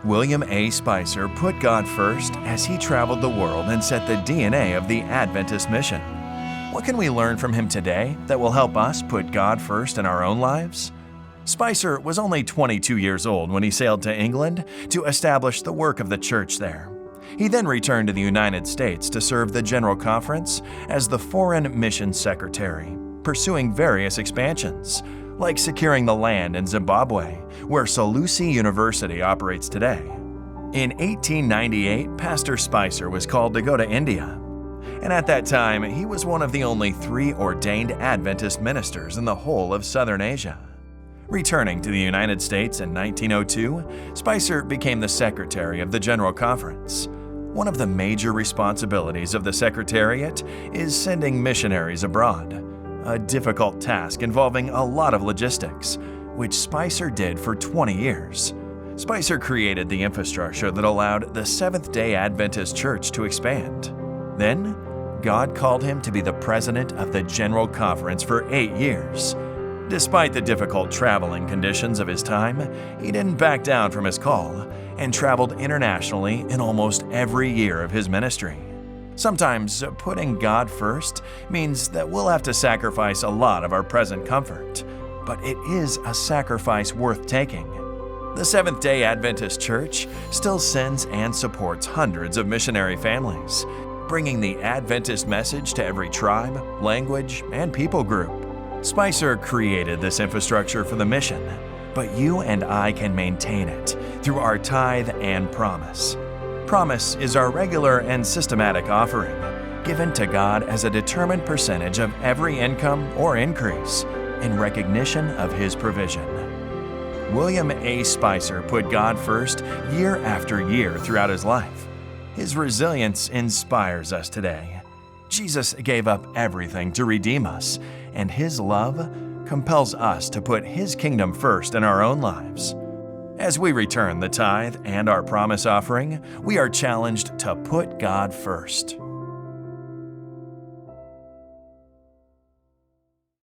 William A. Spicer put God first as he traveled the world and set the DNA of the Adventist mission. What can we learn from him today that will help us put God first in our own lives? Spicer was only 22 years old when he sailed to England to establish the work of the church there. He then returned to the United States to serve the General Conference as the Foreign Mission Secretary, pursuing various expansions, like securing the land in Zimbabwe, where Solusi University operates today. In 1898, Pastor Spicer was called to go to India, and at that time, he was one of the only 3 ordained Adventist ministers in the whole of Southern Asia. Returning to the United States in 1902, Spicer became the Secretary of the General Conference. One of the major responsibilities of the Secretariat is sending missionaries abroad, a difficult task involving a lot of logistics, which Spicer did for 20 years. Spicer created the infrastructure that allowed the Seventh-day Adventist Church to expand. Then, God called him to be the president of the General Conference for 8 years. Despite the difficult traveling conditions of his time, he didn't back down from his call and traveled internationally in almost every year of his ministry. Sometimes putting God first means that we'll have to sacrifice a lot of our present comfort, but it is a sacrifice worth taking. The Seventh-day Adventist Church still sends and supports hundreds of missionary families, bringing the Adventist message to every tribe, language, and people group. Spicer created this infrastructure for the mission, but you and I can maintain it through our tithe and promise. Promise is our regular and systematic offering, given to God as a determined percentage of every income or increase in recognition of His provision. William A. Spicer put God first year after year throughout his life. His resilience inspires us today. Jesus gave up everything to redeem us, and His love compels us to put His kingdom first in our own lives. As we return the tithe and our promise offering, we are challenged to put God first.